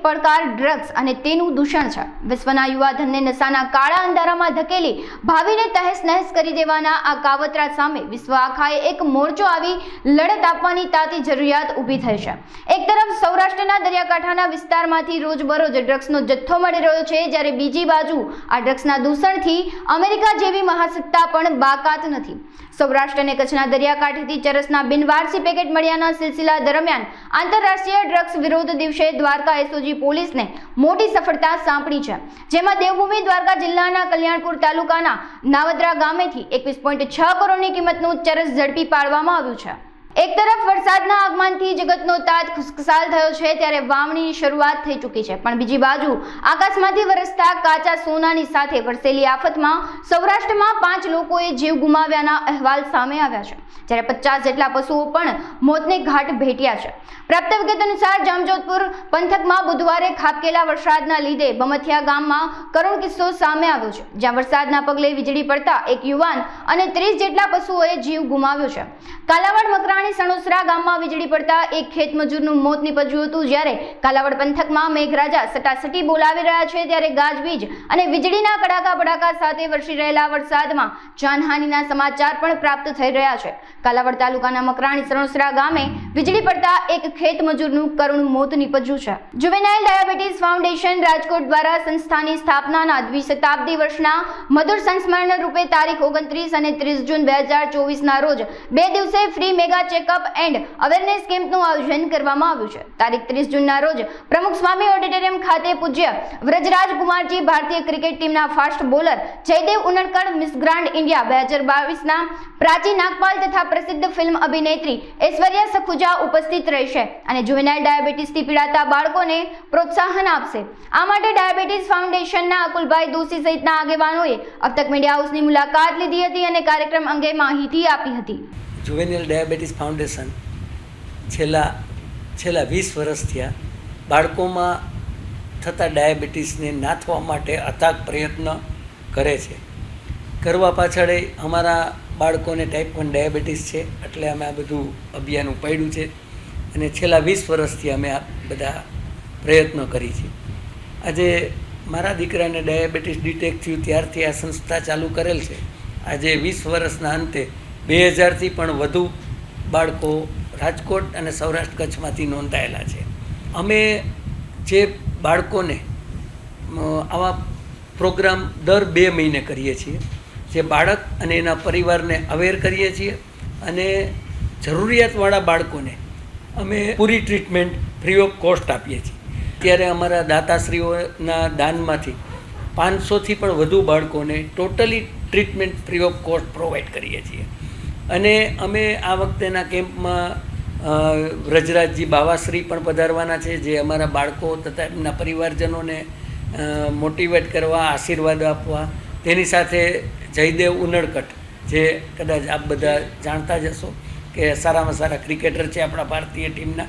પડકાર ડ્રગ્સ અને તેનું દૂષણ છે। વિશ્વના યુવાધનને નશાના કાળા અંધારામાં ધકેલી ભાવિને તહેસ નહેસ કરી દેવાના આ કાવતરા સામે વિશ્વ આખાએ એક મોરચો આવી લડત આપવાની તાતી જરૂરિયાત ઊભી થઈ છે। એક તરફ સૌરાષ્ટ્રના દરિયાકાંઠાના વિસ્તારમાંથી રોજબરોજ ડ્રગ્સનો જથ્થો મળી રહ્યો છે, જ્યારે બીજી બાજુ આ ડ્રગ્સના દૂષણથી અમેરિકા જેવી મહાસત્તા પણ બાકાત નથી। સૌરાષ્ટ્ર અને કચ્છના દરિયાકાંઠેથી ચરસના બિનવારસી પેકેટ મળ્યાના સિલસિલા દરમિયાન આંતરરાષ્ટ્રીય ડ્રગ્સ વિરોધ દિવસે દ્વારકા એસઓજી પોલીસને મોટી સફળતા સાંપડી છે, જેમાં દેવભૂમિ દ્વારકા જિલ્લાના કલ્યાણપુર તાલુકાના નાવદરા ગામેથી 21.6 કરોડની કિંમતનું ચરસ ઝડપી પાડવામાં આવ્યું છે। એક તરફ વરસાદના આગમનથી જગતનો તાજ ખુશખુશાલ થયો છે, ત્યારે વાવણીની શરૂઆત થઈ ચૂકી છે, પણ બીજી બાજુ આકાશમાંથી વરસતા કાચા સોનાની સાથે વરસેલી આફતમાં સૌરાષ્ટ્રમાં 5 લોકોએ જીવ ગુમાવ્યાના અહેવાલ સામે આવ્યા છે, જ્યારે 50 જેટલા પશુઓ પણ મોતને ઘાટ ભેટ્યા છે। પ્રાપ્ત વિગત અનુસાર જામજોધપુર પંથકમાં બુધવારે ખાબકેલા વરસાદના લીધે બમથિયા ગામમાં કરુણ કિસ્સો સામે આવ્યો છે, જ્યાં વરસાદના પગલે વીજળી પડતા એક યુવાન અને 30 જેટલા પશુઓએ જીવ ગુમાવ્યો છે। કાલાવડ મકરાણી સણોસરા ગામમાં વીજળી પડતા એક ખેત મજૂરનું મોત નીપજ્યું હતું, જ્યારે કાલાવડ પંથકમાં મેઘરાજા સટાસટી બોલાવી રહ્યા છે, ત્યારે ગાજવીજ અને વીજળીના કડાકા બડાકા સાથે વરસી રહેલા વરસાદમાં જાનહાનિના સમાચાર પણ પ્રાપ્ત થઈ રહ્યા છે। કાલાવડ તાલુકાના મકરાણી સણોસરા ગામે વીજળી પડતા એક ખેત મજૂરનું કરુણ મોત નીપજ્યું છે। જુવેનાઇલ ડાયાબિટીસ ફાઉન્ડેશન રાજકોટ દ્વારા સંસ્થાની સ્થાપનાના દ્વિશતાબ્દી વર્ષના મધુર સંસ્મરણ રૂપે તારીખ 29 અને 30 જૂન 2024ના રોજ 2 દિવસીય free mega checkup and awareness કેમ્પનું આયોજન કરવામાં આવ્યું છે। તારીખ 30 જૂનના રોજ પ્રમુખ સ્વામી ઓડિટોરિયમ ખાતે પૂજ્ય વ્રજરાજ કુમારજી ભારતીય ક્રિકેટ ટીમના fast bowler Jaydev Unadkat, Miss Grand India 2022ના પ્રાચી નાગપાલ તથા પ્રસિદ્ધ ફિલ્મ અભિનેત્રી ઐશ્વર્યા સખુજા ઉપસ્થિત રહેશે અને જુવેનાઇલ ડાયાબિટીસથી પીડાતા બાળકોને પ્રોત્સાહન આપશે। આ માટે ડાયાબિટીસ ફાઉન્ડેશનના અકુલભાઈ દોશી સહિતના આગેવાનોએ અબતક મીડિયા હાઉસની મુલાકાત લીધી હતી અને કાર્યક્રમ અંગે માહિતી આપી હતી। જુવેનાઇલ ડાયાબિટીસ ફાઉન્ડેશન છેલ્લા 20 વર્ષ થયા બાળકોમાં થતા ડાયાબિટીસને નાથવા માટે અથાગ પ્રયત્ન કરે છે। કરવા પાછળ અમારા બાળકોને ટાઈપ 1 ડાયાબિટીસ છે, એટલે અમે આ બધું અભિયાન ઉપાડ્યું છે અને છેલ્લા 20 વર્ષથી અમે આ બધા પ્રયત્નો કરી છે। આજે મારા દીકરાને ડાયાબિટીસ ડિટેક્ટ થયું ત્યારથી આ સંસ્થા ચાલુ કરેલ છે। આજે 20 વર્ષના અંતે 2000થી પણ વધુ બાળકો રાજકોટ અને સૌરાષ્ટ્ર કચ્છમાંથી નોંધાયેલા છે। અમે જે બાળકોને આવા પ્રોગ્રામ દર 2 મહિને કરીએ છીએ, જે બાળક અને એના પરિવારને અવેર કરીએ છીએ અને જરૂરિયાતવાળા બાળકોને અમે પૂરી ટ્રીટમેન્ટ ફ્રી ઓફ કોસ્ટ આપીએ છીએ। ત્યારે અમારા દાતાશ્રીઓના દાનમાંથી 500થી પણ વધુ બાળકોને totally treatment free of cost provide કરીએ છીએ। અને અમે આ વખતેના કેમ્પમાં વ્રજરાજજી બાવાશ્રી પણ પધારવાના છે, જે અમારા બાળકો તથા એમના પરિવારજનોને મોટિવેટ કરવા, આશીર્વાદ આપવા, તેની સાથે જયદેવ ઉનડકટ, જે કદાચ આપ બધા જાણતા જ હશો કે સારામાં સારા ક્રિકેટર છે આપણા ભારતીય ટીમના,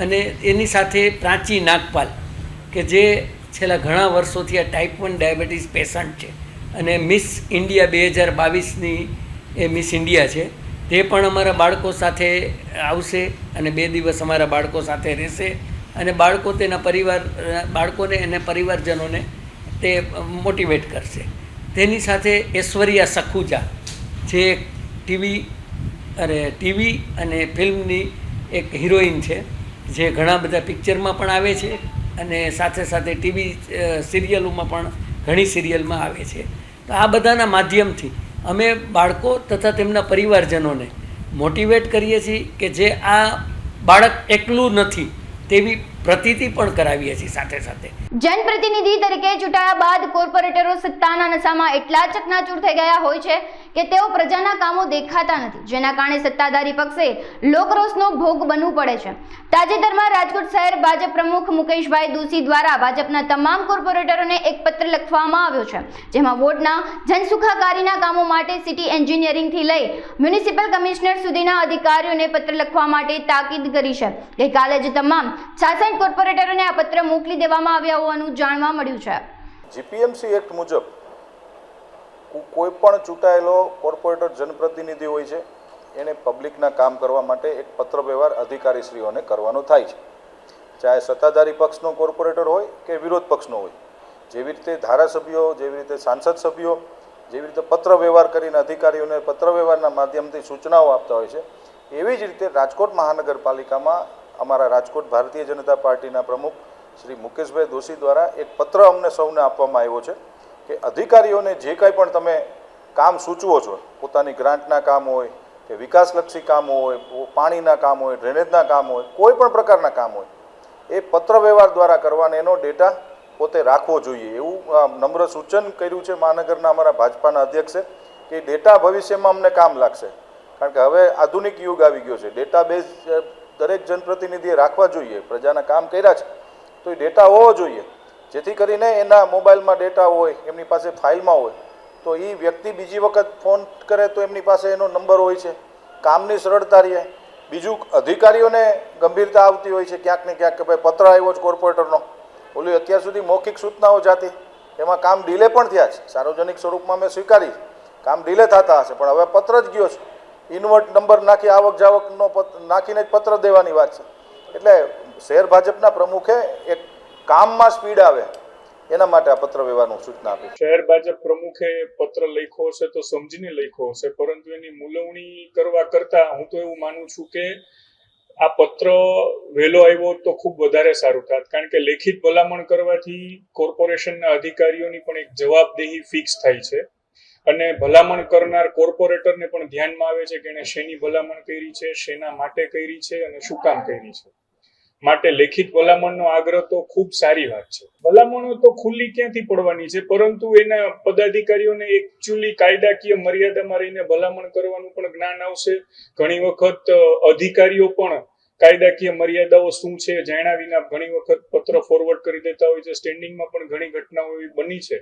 અને એની સાથે પ્રાચી નાગપાલ કે જે છેલ્લા ઘણા વર્ષોથી આ ટાઈપ 1 ડાયાબિટીસ પેશન્ટ છે અને મિસ ઇન્ડિયા 2022ની એ મિસ ઇન્ડિયા છે, તે પણ અમારા બાળકો સાથે આવશે અને 2 દિવસ અમારા બાળકો સાથે રહેશે અને બાળકોને અને પરિવારજનોને તે મોટિવેટ કરશે। તેની સાથે ઐશ્વર્યા સખુજા, જે ટીવી અને ફિલ્મની એક હિરોઈન છે, જે ઘણા બધા પિક્ચરમાં પણ આવે છે અને સાથે સાથે ટીવી સિરિયલોમાં પણ ઘણી સિરિયલમાં આવે છે। તો આ બધાના માધ્યમથી અમે બાળકો તથા તેમના પરિવારજનોને મોટિવેટ કરીએ છીએ કે જે આ બાળક એકલું નથી તેવી પ્રતીતિ પણ કરાવીએ છીએ। સાથે સાથે જનપ્રતિનિધિ તરીકે ચૂંટાયા બાદ કોર્પોરેટરો સત્તાના નશામાં એટલા ચકનાચૂર થઈ ગયા હોય છે કે તેઓ પ્રજાના કામો દેખાતા નથી, જેના કારણે સત્તાધારી પક્ષે લોકરોષનો ભોગ બનવું પડે છે। તાજેતરમાં રાજકોટ શહેર ભાજપ પ્રમુખ મુકેશભાઈ દોશી દ્વારા ભાજપના તમામ કોર્પોરેટરોને એક પત્ર લખવામાં આવ્યો છે, જેમાં વોર્ડના જનસુખાકારીના કામો માટે સિટી એન્જિનિયરિંગથી લઈ મ્યુનિસિપલ કમિશનર સુધીના અધિકારીઓને પત્ર લખવા માટે તાકીદ કરી છે। ગઈકાલે જ તમામ 66 કોર્પોરેટરોને આ પત્ર મોકલી દેવામાં આવ્યા હોવાનું જાણવા મળ્યું છે। જીપીએમસી એક્ટ મુજબ કોઈ પણ ચૂંટાયેલો કોર્પોરેટર જનપ્રતિનિધિ હોય છે, એને પબ્લિકના કામ કરવા માટે એક પત્ર વ્યવહાર અધિકારીશ્રીઓને કરવાનો થાય છે। ચાહે સત્તાધારી પક્ષનો કોર્પોરેટર હોય કે વિરોધ પક્ષનો હોય, જેવી રીતે ધારાસભ્યો, જેવી રીતે સાંસદ સભ્યો, જેવી રીતે પત્ર વ્યવહાર કરીને અધિકારીઓને પત્ર વ્યવહારના માધ્યમથી સૂચનાઓ આપતા હોય છે, એવી જ રીતે રાજકોટ મહાનગરપાલિકામાં અમારા રાજકોટ ભારતીય જનતા પાર્ટીના પ્રમુખ શ્રી મુકેશભાઈ દોશી દ્વારા એક પત્ર અમને સૌને આપવામાં આવ્યો છે કે અધિકારીઓને જે કંઈ પણ તમે કામ સૂચવો છો, પોતાની ગ્રાન્ટના કામ હોય કે વિકાસલક્ષી કામો હોય, પાણીના કામ હોય, ડ્રેનેજના કામ હોય, કોઈ પણ પ્રકારના કામ હોય, એ પત્ર વ્યવહાર દ્વારા કરવાને એનો ડેટા પોતે રાખવો જોઈએ એવું નમ્ર સૂચન કર્યું છે મહાનગરના અમારા ભાજપાના અધ્યક્ષે કે ડેટા ભવિષ્યમાં અમને કામ લાગશે, કારણ કે હવે આધુનિક યુગ આવી ગયો છે. ડેટાબેઝ દરેક જનપ્રતિનિધિએ રાખવા જોઈએ. પ્રજાના કામ કર્યા છે તો એ ડેટા હોવો જોઈએ, જેથી કરીને એના મોબાઈલમાં ડેટા હોય, એમની પાસે ફાઇલમાં હોય, તો એ વ્યક્તિ બીજી વખત ફોન કરે તો એમની પાસે એનો નંબર હોય છે, કામની સરળતા રહે. બીજું, અધિકારીઓને ગંભીરતા આવતી હોય છે ક્યાંક ને ક્યાંક કે ભાઈ પત્ર આવ્યો છે કોર્પોરેટરનો, ઓલી અત્યાર સુધી મૌખિક સૂચનાઓ જાતી, એમાં કામ ડીલે પણ થયા છે, સાર્વજનિક સ્વરૂપમાં મેં સ્વીકારી, કામ ડીલે થતા હશે, પણ હવે પત્ર જ ગયો છે, ઇન્વર્ટ નંબર નાખી આવક જાવકનો નાખીને જ પત્ર દેવાની વાત છે. એટલે શહેર ભાજપના પ્રમુખે એક કામમાં સ્પીડ આવે એના માટે આ પત્ર વ્યવહારનું સૂચના આપી. શહેર ભાજપ પ્રમુખે પત્ર લખ્યો હશે તો સમજીને લખ્યો હશે, પરંતુ એની મૂલવણી કરવા કરતા હું તો એવું માનું છું કે આ પત્ર વહેલો આવ્યો તો ખૂબ વધારે સારું થાત, કારણ કે લેખિત ભલામણ કરવાથી કોર્પોરેશનના અધિકારીઓની પણ એક જવાબદેહી ફિક્સ થાય છે અને ભલામણ કરનાર કોર્પોરેટરને પણ ધ્યાનમાં આવે છે કે એણે શેની ભલામણ કરી છે, શેના માટે કરી છે અને શું કામ કરી છે. માટે લેખિત ભલામણનો આગ્રહ તો ખૂબ સારી વાત છે. ભલામણો તો ખુલ્લી ક્યાંથી પડવાની છે, પરંતુ એના પદાધિકારીઓને એકચ્યુઅલી કાયદાકીય મર્યાદામાં રહીને ભલામણ કરવાનું પણ જ્ઞાન આવશે. ઘણી વખત અધિકારીઓ પણ કાયદાકીય મર્યાદાઓ શું છે જાણ્યા વિના ઘણી વખત પત્ર ફોરવર્ડ કરી દેતા હોય છે. સ્ટેન્ડિંગમાં પણ ઘણી ઘટનાઓ એવી બની છે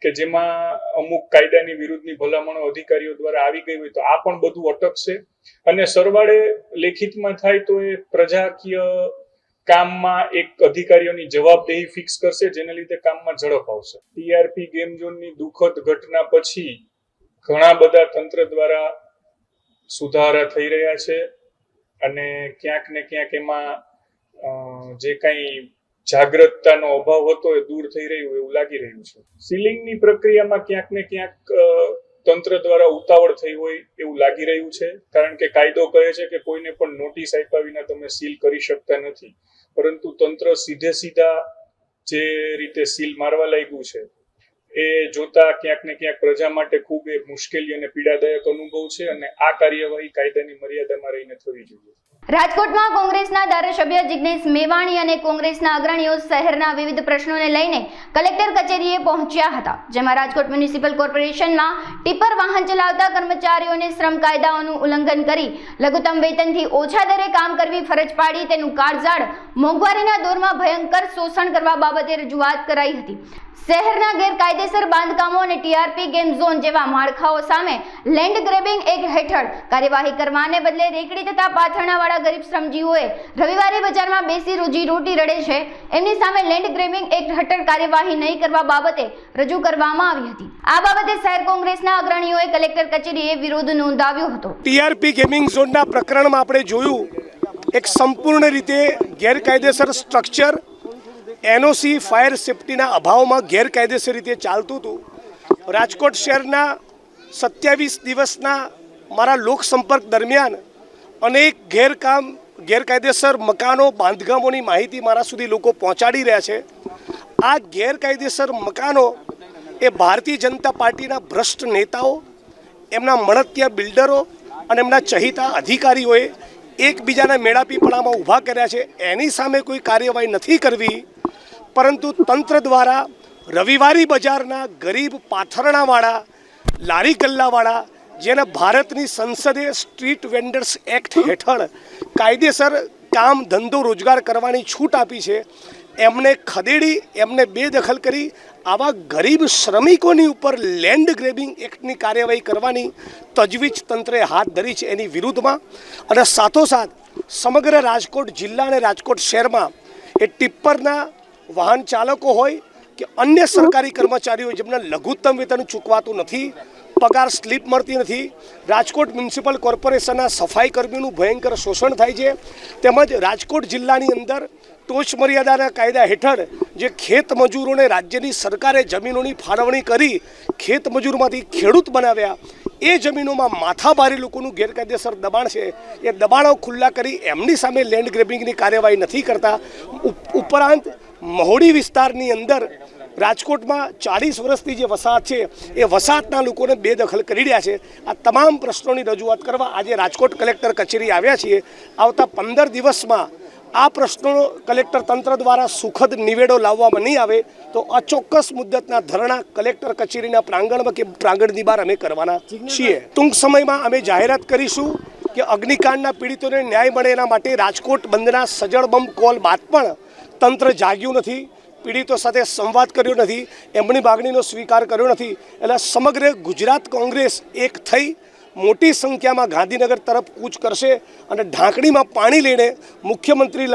કે જેમાં અમુક કાયદાની વિરુદ્ધની ભલામણો અધિકારીઓ દ્વારા આવી ગઈ હોય, તો આ પણ બધું અટકશે અને સરવાળે લેખિતમાં થાય તો એ પ્રજાકીય કામમાં એક અધિકારીઓની જવાબદેહી ફિક્સ કરશે, જેના લીધે કામમાં ઝડપ આવશે. ટીઆરપી ગેમ ઝોનની દુઃખદ ઘટના પછી ઘણા બધા તંત્ર દ્વારા સુધારા થઈ રહ્યા છે અને ક્યાંક ને ક્યાંક એમાં જે કંઈ જાગૃતતાનો અભાવ હતો એ દૂર થઈ રહ્યું એવું લાગી રહ્યું છે. સીલિંગની પ્રક્રિયામાં ક્યાંક ને ક્યાંક તંત્ર દ્વારા ઉતાવળ થઈ હોય એવું લાગી રહ્યું છે, કારણ કે કાયદો કહે છે કે કોઈને પણ નોટિસ આપ્યા વિના તમે સીલ કરી શકતા નથી, પરંતુ તંત્ર સીધા જે રીતે સીલ મારવા લાગ્યું છે એ જોતા ક્યાંક ને ક્યાંક પ્રજા માટે ખૂબ એક મુશ્કેલી અને પીડાદાયક અનુભવ છે અને આ કાર્યવાહી કાયદાની મર્યાદામાં રહીને થવી જોઈએ. રાજકોટમાં કોંગ્રેસના ધારાસભ્ય જિગ્નેશ મેવાણી અને કોંગ્રેસના અગ્રણીઓ શહેરના વિવિધ પ્રશ્નોને લઈને કલેક્ટર કચેરીએ પહોંચ્યા હતા, જેમાં રાજકોટ મ્યુનિસિપલ કોર્પોરેશનમાં ટિપ્પર વાહન ચલાવતા કર્મચારીઓને શ્રમ કાયદાઓનું ઉલ્લંઘન કરી લઘુત્તમ વેતનથી ઓછા દરે કામ કરવી ફરજ પાડી તેનું કાળઝાળ મોંઘવારીના દોરમાં ભયંકર શોષણ કરવા બાબતે રજૂઆત કરાઈ હતી. શહેરના ગેરકાયદેસર બાંધકામો અને ટીઆરપી ગેમ ઝોન જેવા માળખાઓ સામે લેન્ડ ગ્રેબિંગ એક્ટ હેઠળ કાર્યવાહી કરવાને બદલે રેકડી તથા પાથરણાવાળા ગરીબ શ્રમજીવીઓએ રવિવારે બજારમાં બેસી રોજી રોટી રડે છે એમની સામે લેન્ડ ગ્રેબિંગ એક્ટ હેઠળ કાર્યવાહી નહીં કરવા બાબતે રજૂ કરવામાં આવી હતી. આ બાબતે શહેર કોંગ્રેસના અગ્રણીઓએ કલેક્ટર કચેરીએ વિરોધ નોંધાવ્યો હતો. ટીઆરપી ગેમિંગ ઝોનના પ્રકરણમાં આપણે જોયું એક સંપૂર્ણ રીતે ગેરકાયદેસર સ્ટ્રક્ચર, એનઓસી ફાયર સેફટીના અભાવમાં ગેરકાયદેસર રીતે ચાલતું હતું. રાજકોટ શહેરના 27 દિવસના મારા લોકસંપર્ક દરમિયાન અનેક ગેરકાયદેસર મકાનો, બાંધકામોની માહિતી મારા સુધી લોકો પહોંચાડી રહ્યા છે. આ ગેરકાયદેસર મકાનો એ ભારતીય જનતા પાર્ટીના ભ્રષ્ટ નેતાઓ, એમના મળતિયા બિલ્ડરો અને એમના ચહિતા અધિકારીઓએ એકબીજાના મેળાપીપણામાં ઊભા કર્યા છે. એની સામે કોઈ કાર્યવાહી નથી કરવી, પરંતુ તંત્ર દ્વારા રવિવારી બજારના ગરીબ પાથરણાવાળા, લારી ગલ્લાવાળા, જેને ભારતની સંસદે સ્ટ્રીટ વેન્ડર્સ એક્ટ હેઠળ કાયદેસર કામ, ધંધો, રોજગાર કરવાની છૂટ આપી છે, એમને ખદેડી, એમને બેદખલ કરી આવા ગરીબ શ્રમિકોની ઉપર લેન્ડ ગ્રેબિંગ એક્ટની કાર્યવાહી કરવાની તજવીજ તંત્રે હાથ ધરી છે. એની વિરુદ્ધમાં અને સાથોસાથ સમગ્ર રાજકોટ જિલ્લા અને રાજકોટ શહેરમાં એ ટિપ્પરના વાહન ચાલકો હોય કે અન્ય સરકારી કર્મચારીઓ જેમને લઘુત્તમ વેતન ચૂકવાતું નથી, પગાર સ્લીપ મળતી નથી, રાજકોટ મ્યુનિસિપલ કોર્પોરેશનના સફાઈ કર્મીઓનું ભયંકર શોષણ થાય છે, તેમજ રાજકોટ જિલ્લાની અંદર ટોચ મર્યાદાના કાયદા હેઠળ જે ખેત મજૂરોને રાજ્યની સરકારે જમીનોની ફાળવણી કરી ખેત મજૂરમાંથી ખેડૂત બનાવ્યા, એ જમીનોમાં માથાભારે લોકોનું ગેરકાયદેસર દબાણ છે, એ દબાણો ખુલ્લા કરી એમની સામે લેન્ડ ગ્રેબિંગની કાર્યવાહી નથી કરતા. ઉપરાંત મહોડી વિસ્તારની અંદર રાજકોટમાં 40 વર્ષથી જે વસાહત છે એ વસાહતના લોકોને બેદખલ કરી રહ્યા છે. આ તમામ પ્રશ્નોની રજૂઆત કરવા આજે રાજકોટ કલેક્ટર કચેરી આવ્યા છીએ. આવતા 15 દિવસમાં આ પ્રશ્નો કલેક્ટર તંત્ર દ્વારા સુખદ નિવેડો લાવવામાં નહીં આવે તો અચોક્કસ મુદ્દતના ધરણા કલેક્ટર કચેરીના પ્રાંગણમાં કે પ્રાંગણની બહાર અમે કરવાના છીએ. ટૂંક સમયમાં અમે જાહેરાત કરીશું કે અગ્નિકાંડના પીડિતોને ન્યાય મળે એના માટે રાજકોટ બંધના સજળ બમ કોલ બાદ પણ તંત્ર જાગ્યું નથી, પીડિતો સાથે સંવાદ કર્યો નથી, એમની માગણીનો સ્વીકાર કર્યો નથી. એટલે સમગ્ર ગુજરાત કોંગ્રેસ એક થઈ મોટી સંખ્યામાં ગાંધીનગર તરફ કૂચ કરશે અને ઢાંકણીમાં પાણી લઈને મુખ્યમંત્રી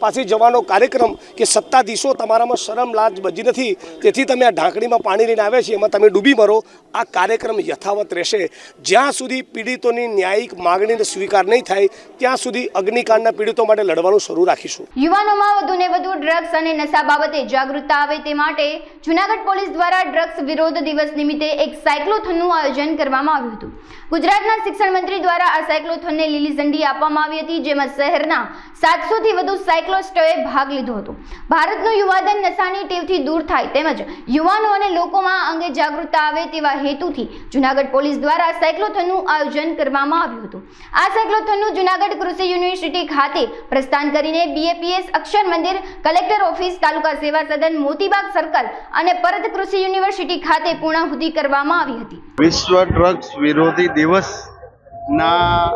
પાસે જવાનો કાર્યક્રમ કે સત્તાધીશો તમારામાં શરમ લાજ બચી નથી, તેથી તમે આ ઢાંકણીમાં પાણી લઈને આવ્યા છે એમાં તમે ડૂબી મરો, આ કાર્યક્રમ યથાવત રહેશે. જ્યાં સુધી પીડિતોની ન્યાયિક માગણીને સ્વીકાર નહીં થાય ત્યાં સુધી અગ્નિકાંડના પીડિતો માટે લડવાનું શરૂ રાખીશું. યુવાનોમાં વધુને વધુ ડ્રગ્સ અને નશા બાબતે જાગૃતતા આવે તે માટે જૂનાગઢ પોલીસ દ્વારા ડ્રગ્સ વિરોધ દિવસ નિમિત્તે એક સાયક્લોથોનનું આયોજન કરવામાં આવ્યું હતું. ગુજરાતના શિક્ષણ મંત્રી દ્વારા આ સાયક્લોથોનને લીલી ઝંડી આપવામાં આવી હતી, જેમાં શહેરના 700 થી વધુ સાયક્લિસ્ટોએ ભાગ લીધો હતો. ભારતનું યુવાધન નશાની ટેવથી દૂર થાય તેમજ યુવાનો અને લોકોમાં આ અંગે જાગૃતતા આવે તેવા હેતુથી જૂનાગઢ પોલીસ દ્વારા સાયક્લોથોનનું આયોજન કરવામાં આવ્યું હતું. આ સાયક્લોથોનનું જૂનાગઢ કૃષિ યુનિવર્સિટી ખાતે પ્રસ્થાન કરીને BAPS અક્ષર મંદિર, કલેક્ટર ઓફિસ, તાલુકા સેવા સદન, મોતીબાગ સર્કલ અને પરત કૃષિ યુનિવર્સિટી ખાતે પૂર્ણાહુતિ કરવામાં આવી હતી. વિશ્વ ડ્રગ્સ વિરોધી દિવસના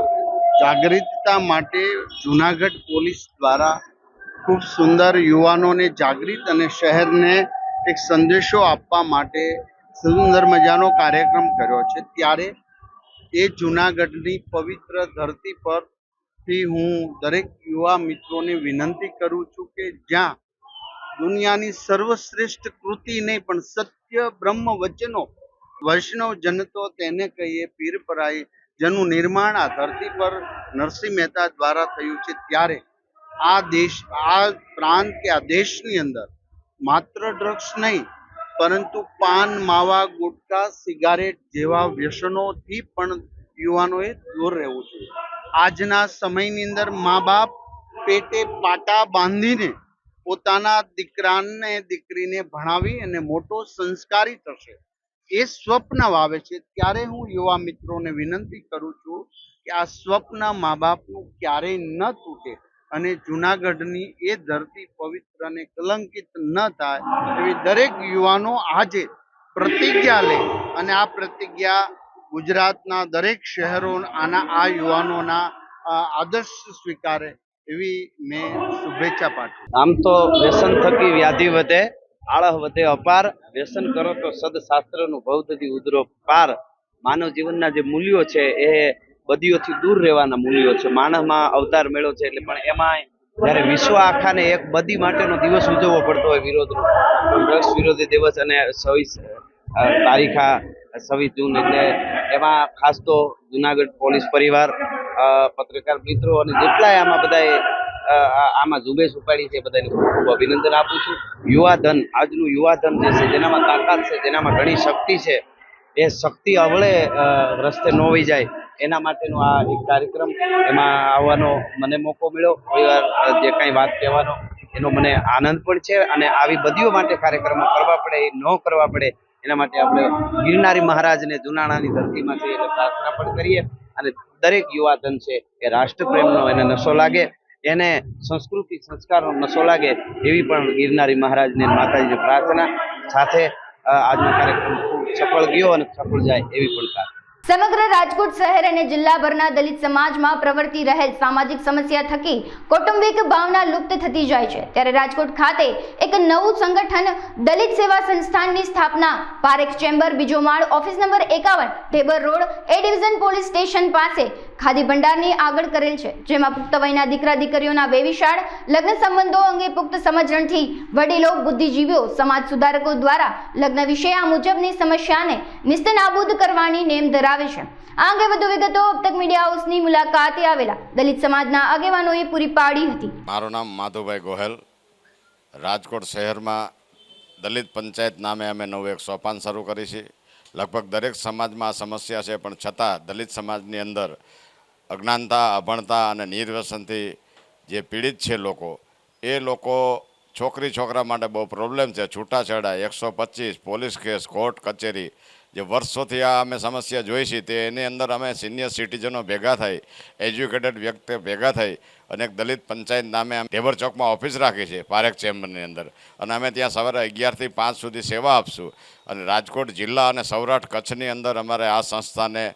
જાગૃતતા માટે જૂનાગઢ પોલીસ દ્વારા ખૂબ સુંદર યુવાનોને જાગૃત અને શહેરને એક સંદેશો આપવા માટે સુંદર મજાનો કાર્યક્રમ કર્યો છે. ત્યારે એ જૂનાગઢની પવિત્ર ધરતી પરથી હું દરેક યુવા મિત્રોને વિનંતી કરું છું કે જ્યાં દુનિયાની સર્વશ્રેષ્ઠ કૃતિ નહીં પણ સત્ય બ્રહ્મ વચનો વૈષ્ણવ જન તો તેને કહીએ પીર પરાઈ, જેનું નિર્માણ આ ધરતી પર નરસિંહ મહેતા દ્વારા થયું છે. ત્યારે આ દેશ, આ પ્રાંત કે આ દેશની અંદર માત્ર ડ્રગ્સ નહીં પરંતુ પાન, માવા, ગુટકા, સિગારેટ જેવા વ્યસનોથી પણ યુવાનોએ દૂર રહેવું જોઈએ. આજના સમયની અંદર મા બાપ પેટે પાટા બાંધીને પોતાના દીકરાને દીકરીને ભણાવી અને મોટો સંસ્કારી થશે એ સ્વપ્ન વાવે છે. ત્યારે હું યુવા મિત્રોને વિનંતી કરું છું કે આ સ્વપ્ન મા બાપનું ક્યારેય ન તૂટે અને જૂનાગઢની એ ધરતી પવિત્ર અને કલંકિત ન થાય એવી દરેક યુવાનો આજે પ્રતિજ્ઞા લે અને આ પ્રતિજ્ઞા ગુજરાતના દરેક શહેરો આ યુવાનોના આદર્શ સ્વીકારે એવી મેં શુભેચ્છા પાઠવું. આમ તો વ્યસન થકી વ્યાધિ વધે, આળહ વધે અપાર, વ્યસન કરો તો સદશાસ્ત્રનું ભવથી ઉધરો પાર. માનવ જીવનના જે મૂલ્યો છે એ બદીઓથી દૂર રહેવાના મૂલ્યો છે. માનવમાં અવતાર મેળો છે એટલે પણ એમાં જ્યારે વિશ્વ આખાને એક બદી માટેનો દિવસ ઉજવવો પડતો હોય વિરોધનો, ડ્રગ્સ વિરોધી દિવસ અને 26 જૂન એટલે એમાં ખાસ તો જૂનાગઢ પોલીસ પરિવાર, પત્રકાર મિત્રો અને જેટલાય આમાં બધાએ આમાં ઝુંબેશ ઉપાડી છે બધાને ખૂબ ખૂબ અભિનંદન આપું છું. યુવાધન, આજનું યુવાધન જે છે જેનામાં તાકાત છે, જેનામાં ઘણી શક્તિ છે, એ શક્તિ અવળે રસ્તે ન વહી જાય એના માટેનો આ એક કાર્યક્રમ, એમાં આવવાનો મને મોકો મળ્યો. પરિવાર જે કાંઈ વાત કહેવાનો એનો મને આનંદ પણ છે અને આવી બધીઓ માટે કાર્યક્રમો કરવા પડે એ ન કરવા પડે એના માટે આપણે ગિરનારી મહારાજને જુનાણાની ધરતીમાં છે એટલે પ્રાર્થના પણ કરીએ. અને દરેક યુવાધન છે એ રાષ્ટ્રપ્રેમનો એને નશો લાગે, એને સંસ્કૃતિ સંસ્કારનો નશો લાગે એવી પણ ગિરનારી મહારાજને માતાજીને પ્રાર્થના સાથે આજનો કાર્યક્રમ ખૂબ સફળ ગયો અને સફળ જાય એવી પણ પ્રાર્થના. સમગ્ર રાજકોટ શહેર અને જિલ્લાભરના દલિત સમાજમાં પ્રવર્તી રહેલ સામાજિક સમસ્યા થકી કૌટુંબિક ભાવના લુપ્ત થતી જાય છે. ત્યારે રાજકોટ ખાતે એક નવું સંગઠન દલિત સેવા સંસ્થાનની સ્થાપના પારેખ ચેમ્બર, બીજો માળ, office number 51, Dhebar road, A division police station પાસે ખાદી ભંડારની આગળ કરેલ છે, જેમાં પુખ્ત વયના દીકરા દીકરીઓના વેવિશાળ લગ્ન સંબંધો અંગે પુખ્ત સમજણથી વડીલો, બુદ્ધિજીવીઓ, સમાજ સુધારકો દ્વારા લગ્ન વિશે આ મુજબની સમસ્યાને નિસ્તનાબૂદ કરવાની નેમ ધરાવે છે. આ અંગે વધુ વિગતો અબ તક મીડિયા હાઉસની મુલાકાતે આવેલા દલિત સમાજના આગેવાનોએ પૂરી પાડી હતી. મારું નામ માધુભાઈ ગોહેલ. રાજકોટ શહેરમાં દલિત પંચાયત નામે અમે નવું એક સોપાન શરૂ કરી છે. લગભગ દરેક સમાજમાં આ સમસ્યા છે, પણ છતાં દલિત સમાજની અંદર અજ્ઞાનતા, અભણતા અને નિર્વ્યસનથી જે પીડિત છે એ લોકો છોકરી છોકરા માટે બહુ પ્રોબ્લેમ છે. છૂટાછેડા, 125, પોલીસ કેસ, કોર્ટ કચેરી, જે વર્ષોથી આ અમે સમસ્યા જોઈ છે તે એની અંદર અમે સિનિયર સિટીઝનો ભેગા થઈ, એજ્યુકેટેડ વ્યક્તિ ભેગા થઈ અને એક દલિત પંચાયત નામે ઢેબર ચોકમાં ઓફિસ રાખી છે, પારેખ ચેમ્બરની અંદર, અને અમે ત્યાં સવારે 11 થી 5 સુધી સેવા આપશું. અને રાજકોટ જિલ્લા અને સૌરાષ્ટ્ર કચ્છની અંદર અમારે આ સંસ્થાને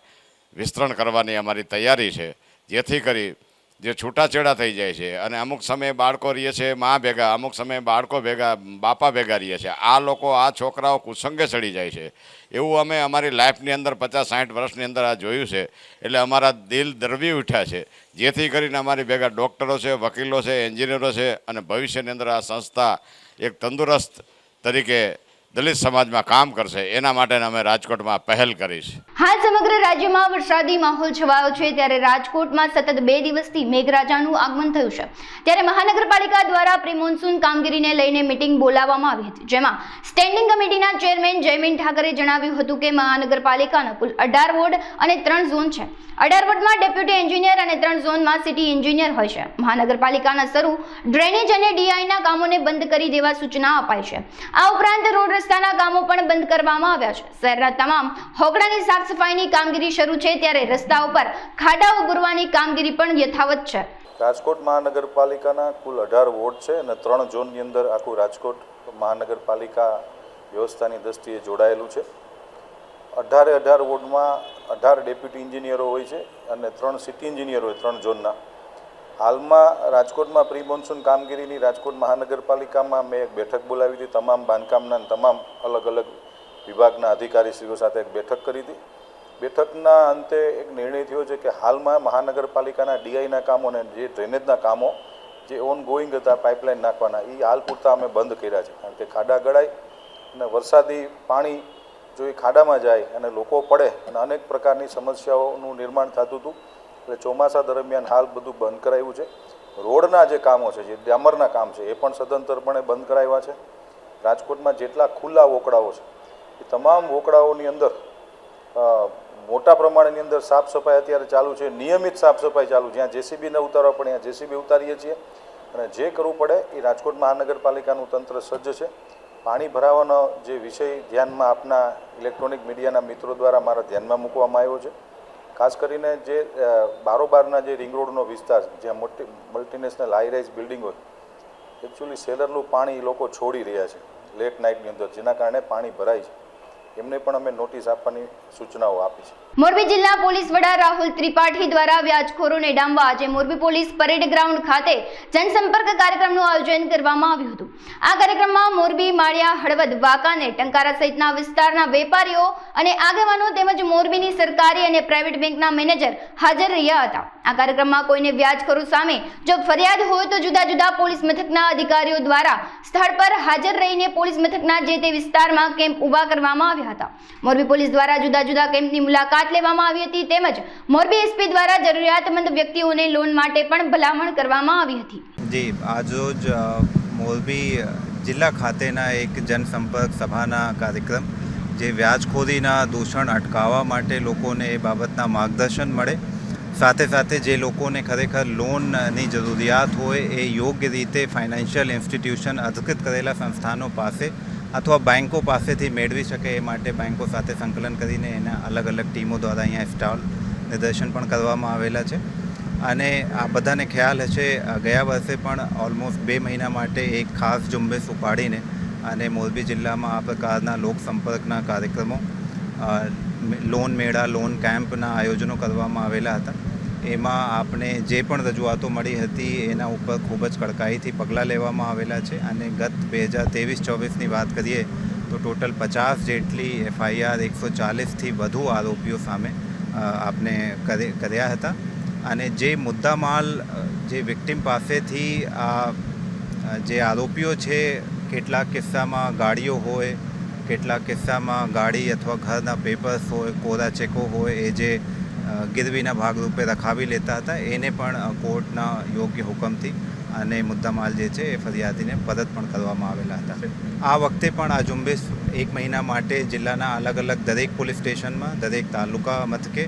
વિસ્તરણ કરવાની અમારી તૈયારી છે, જેથી કરી જે છૂટાછેડા થઈ જાય છે અને અમુક સમયે બાળકો રહીએ છે મા ભેગા, અમુક સમયે બાળકો ભેગા બાપા ભેગા રહીએ છે, આ લોકો આ છોકરાઓ કુસંગે ચડી જાય છે. એવું અમે અમારી લાઈફની અંદર 50-60 વર્ષની અંદર આ જોયું છે. એટલે અમારા દિલ દરવી ઉઠ્યા છે, જેથી કરીને અમારી ભેગા ડૉક્ટરો છે, વકીલો છે, એન્જિનિયરો છે અને ભવિષ્યની અંદર આ સંસ્થા એક તંદુરસ્ત તરીકે દલિત સમાજમાં કામ કરશે, એના માટે અમે રાજકોટમાં પહેલ કરી છે. હાલ સમગ્ર રાજ્યમાં વરસાદી માહોલ છવાયો છે, ત્યારે રાજકોટમાં સતત 2 દિવસથી મેઘરાજાનું આગમન થયું છે. ત્યારે મહાનગરપાલિકા દ્વારા પ્રી મોન્સૂન કામગીરીને લઈને મીટિંગ બોલાવવામાં આવી હતી, જેમાં સ્ટેન્ડિંગ કમિટીના ચેરમેન જયમીન ઠાકરે જણાવ્યું હતું કે મહાનગરપાલિકાના કુલ 18 વોર્ડ અને 3 ઝોન છે. 18 વોર્ડમાં ડેપ્યુટી એન્જિનિયર અને 3 ઝોનમાં સિટી એન્જિનિયર હોય છે. મહાનગરપાલિકાના શરૂ ડ્રેનેજ અને ડીઆઈના કામોને બંધ કરી દેવા સૂચના અપાઈ છે. આ ઉપરાંત રોડ રસ્તાના કામો પણ બંધ કરવામાં આવ્યા છે. શહેરના તમામ હોકડાની સાફ સફાઈની કામગીરી શરૂ છે, ત્યારે રસ્તાઓ પર ખાડાઓ પૂરવાની કામગીરી પણ યથાવત છે. રાજકોટ મહાનગરપાલિકાના કુલ 18 વોર્ડ છે અને 3 ઝોનની અંદર આખું રાજકોટ મહાનગરપાલિકા વ્યવસ્થાની દ્રષ્ટિએ જોડાયેલું છે. 18 વોર્ડમાં 18 ડેપ્યુટી એન્જિનિયરો હોય છે અને 3 સિટી એન્જિનિયર હોય 3 ઝોનના. હાલમાં રાજકોટમાં પ્રી મોન્સૂન કામગીરીની રાજકોટ મહાનગરપાલિકામાં મેં એક બેઠક બોલાવી હતી. તમામ બાંધકામના તમામ અલગ અલગ વિભાગના અધિકારીશ્રીઓ સાથે એક બેઠક કરી હતી. બેઠકના અંતે એક નિર્ણય થયો છે કે હાલમાં મહાનગરપાલિકાના ડીઆઈના કામો અને જે ડ્રેનેજના કામો જે ઓન ગોઈંગ હતા, પાઇપલાઇન નાખવાના, એ હાલ પૂરતા અમે બંધ કર્યા છે. કારણ કે ખાડા ગળાય અને વરસાદી પાણી જો એ ખાડામાં જાય અને લોકો પડે અને અનેક પ્રકારની સમસ્યાઓનું નિર્માણ થતું હતું. એટલે ચોમાસા દરમિયાન હાલ બધું બંધ કરાવ્યું છે. રોડના જે કામો છે, જે ડામરના કામ છે, એ પણ સદંતરપણે બંધ કરાવ્યા છે. રાજકોટમાં જેટલા ખુલ્લા વોકડાઓ છે એ તમામ વોકડાઓની અંદર મોટા પ્રમાણની અંદર સાફ સફાઈ અત્યારે ચાલુ છે. નિયમિત સાફ સફાઈ ચાલુ. જ્યાં જેસીબીને ઉતારવા પડે ત્યાં જેસીબી ઉતારીએ છીએ અને જે કરવું પડે એ રાજકોટ મહાનગરપાલિકાનું તંત્ર સજ્જ છે. પાણી ભરાવાનો જે વિષય ધ્યાનમાં આપના ઇલેક્ટ્રોનિક મીડિયાના મિત્રો દ્વારા મારા ધ્યાનમાં મૂકવામાં આવ્યો છે. ખાસ કરીને જે બારોબારના જે રિંગ રોડનો વિસ્તાર, જ્યાં મોટી મલ્ટીનેશનલ હાઈ રાઇઝ બિલ્ડિંગ હોય, એકચ્યુઅલી સેલરનું પાણી લોકો છોડી રહ્યા છે લેટ નાઇટની અંદર, જેના કારણે પાણી ભરાય છે. એમને પણ અમે નોટિસ આપવાની સૂચનાઓ આપી છે. મોરબી જિલ્લા પોલીસ વડા રાહુલ ત્રિપાઠી દ્વારા વ્યાજખોરોને ડામવા આજે મોરબી પોલીસ પરેડ ગ્રાઉન્ડ ખાતે જનસંપર્ક કાર્યક્રમનું આયોજન કરવામાં આવ્યું હતું. આ કાર્યક્રમમાં મોરબી, માળિયા, હળવદ, વાંકાનેર, ટંકારા સહિતના વિસ્તારના વેપારીઓ અને આગેવાનો તેમજ મોરબીની સરકારી અને પ્રાઇવેટ બેંકના મેનેજર હાજર રહ્યા હતા. આ કાર્યક્રમમાં કોઈને વ્યાજખોરો સામે જો ફરિયાદ હોય તો જુદા જુદા પોલીસ મથકના અધિકારીઓ દ્વારા સ્થળ પર હાજર રહીને પોલીસ મથકના જે તે વિસ્તારમાં કેમ્પ ઊભા કરવામાં આવ્યા હતા. મોરબી પોલીસ દ્વારા જુદા જુદા કેમ્પની મુલાકાત લેવામાં આવી હતી, તેમજ મોરબી એસપી દ્વારા જરૂરિયાતમંદ વ્યક્તિઓને લોન માટે પણ ભલામણ કરવામાં આવી હતી. જી, આજરોજ મોરબી જિલ્લા ખાતેના એક જનસંપર્ક સભાના કાર્યક્રમ, જે વ્યાજખોરીના દૂષણ અટકાવવા માટે લોકોને એ બાબતના માર્ગદર્શન મળે, સાથે સાથે જે લોકોને ખરેખર લોનની જરૂરિયાત હોય એ યોગ્ય રીતે ફાઇનાન્શિયલ ઇન્સ્ટિટ્યુશન અધિકૃત કરેલા સંસ્થાનો પાસે અથવા બેંકો પાસેથી મેળવી શકે એ માટે બેંકો સાથે સંકલન કરીને એના અલગ અલગ ટીમો દ્વારા અહીંયા સ્ટોલ નિદર્શન પણ કરવામાં આવેલા છે. અને આ બધાને ખ્યાલ હશે, ગયા વર્ષે પણ ઓલમોસ્ટ 2 મહિના માટે એક ખાસ ઝુંબેશ ઉપાડીને અને મોરબી જિલ્લામાં આ પ્રકારના લોકસંપર્કના કાર્યક્રમો, લોન મેળા, લોન કેમ્પના આયોજનો કરવામાં આવેલા હતા. એમાં આપણે જે પણ રજૂઆતો મળી હતી એના ઉપર ખૂબ જ કડકાઈથી પગલાં લેવામાં આવેલા છે. અને ગત 2023-24ની વાત કરીએ તો ટોટલ 50 જેટલી FIR, 140થી વધુ આરોપીઓ સામે આપણે કર્યા હતા. અને જે મુદ્દામાલ જે વિક્ટિમ પાસેથી જે આરોપીઓ છે, કેટલાક કિસ્સામાં ગાડીઓ હોય, કેટલાક કિસ્સામાં ગાડી અથવા ઘરના પેપર્સ હોય, કોરા ચેકો હોય, એ જે ગીરવીના ભાગરૂપે રખાવી લેતા હતા, એને પણ કોર્ટના યોગ્ય હુકમથી અને મુદ્દામાલ જે છે એ ફરિયાદીને પરત પણ કરવામાં આવેલા હતા. આ વખતે પણ આ ઝુંબેશ 1 મહિના માટે જિલ્લાના અલગ અલગ દરેક પોલીસ સ્ટેશનમાં, દરેક તાલુકા મથકે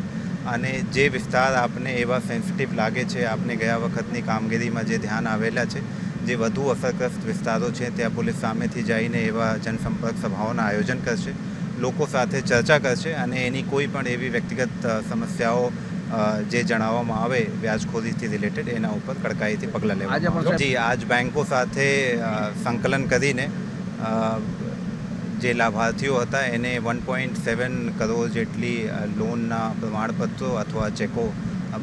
અને જે વિસ્તાર આપને એવા સેન્સિટિવ લાગે છે, આપને ગયા વખતની કામગીરીમાં જે ધ્યાન આવેલા છે, જે વધુ અસરગ્રસ્ત વિસ્તારો છે, ત્યાં પોલીસ સામેથી જઈને એવા જનસંપર્ક સભાઓના આયોજન કરશે, લોકો સાથે ચર્ચા કરશે અને એની કોઈ પણ એવી વ્યક્તિગત સમસ્યાઓ જે જણાવવામાં આવે વ્યાજખોરીથી રિલેટેડ, એના ઉપર કડકાઈથી પગલાં લેવા. જી, આજ બેન્કો સાથે સંકલન કરીને જે લાભાર્થીઓ હતા એને 1.7 કરોડ જેટલી લોનના પ્રમાણપત્રો અથવા ચેકો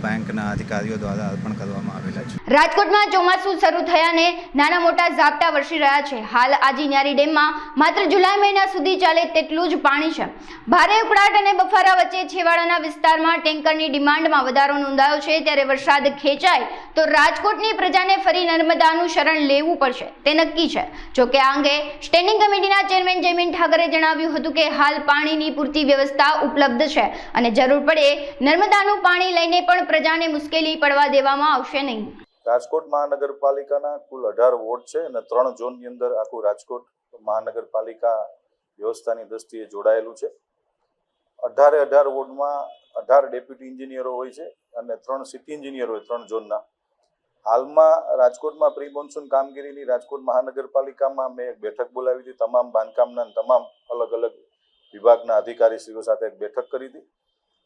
બેંકના અધિકારીઓ દ્વારા અર્પણ કરવામાં આવેલા છે. રાજકોટમાં ચોમાસું શરૂ થયાને નાના મોટા ઝાપટા વરસી રહ્યા છે. હાલ આજીન્યારી ડેમમાં માત્ર જુલાઈ મહિના સુધી ચાલે તેટલું જ પાણી છે. ભારે ઉકળાટ અને બફારા વચ્ચે છેવાડાના વિસ્તારમાં ટેન્કરની ડિમાન્ડમાં વધારો નોંધાયો છે. ત્યારે વરસાદ ખેંચાય તો રાજકોટની પ્રજાને ફરી નર્મદાનું શરણ લેવું પડશે તે નક્કી છે. જોકે આ અંગે સ્ટેન્ડિંગ કમિટીના ચેરમેન જયમીન ઠાકરે જણાવ્યું હતું કે હાલ પાણીની પૂરતી વ્યવસ્થા ઉપલબ્ધ છે અને જરૂર પડે નર્મદાનું પાણી લઈને પણ પ્રજાને મુશ્કેલી પડવા દેવામાં આવશે નહીં. રાજકોટ મહાનગરપાલિકાના કુલ 18 વોર્ડ છે અને 3 ઝોનની અંદર આખું રાજકોટ મહાનગરપાલિકા વ્યવસ્થાની દ્રષ્ટિએ જોડાયેલું છે. 18 વોર્ડમાં 18 ડેપ્યુટી એન્જિનિયરો હોય છે અને 3 સિટી એન્જિનિયર હોય 3 ઝોનના. હાલમાં રાજકોટમાં પ્રી મોન્સૂન કામગીરીની રાજકોટ મહાનગરપાલિકામાં મેં એક બેઠક બોલાવી હતી. તમામ બાંધકામના તમામ અલગ અલગ વિભાગના અધિકારીશ્રીઓ સાથે એક બેઠક કરી હતી.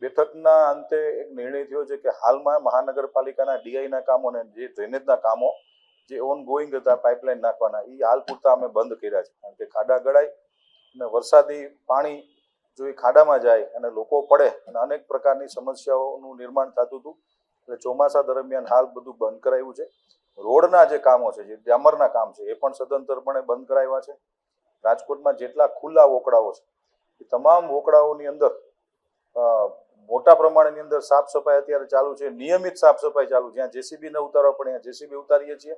બેઠકના અંતે એક નિર્ણય થયો છે કે હાલમાં મહાનગરપાલિકાના ડીઆઈના કામો અને જે ડ્રેનેજના કામો જે ઓન ગોઈંગ હતા, પાઇપલાઇન નાખવાના, એ હાલ પૂરતા અમે બંધ કર્યા છે. કારણ કે ખાડા ગળાય અને વરસાદી પાણી જો એ ખાડામાં જાય અને લોકો પડે અને અનેક પ્રકારની સમસ્યાઓનું નિર્માણ થતું હતું. એટલે ચોમાસા દરમિયાન હાલ બધું બંધ કરાવ્યું છે. રોડના જે કામો છે, જે ડામરના કામ છે, એ પણ સદંતરપણે બંધ કરાવ્યા છે. રાજકોટમાં જેટલા ખુલ્લા વોકડાઓ છે એ તમામ વોકડાઓની અંદર મોટા પ્રમાણની અંદર સાફ સફાઈ અત્યારે ચાલુ છે. નિયમિત સાફ સફાઈ ચાલુ. જ્યાં જેસીબી ન ઉતારવા પડે ત્યાં જેસીબી ઉતારીએ છીએ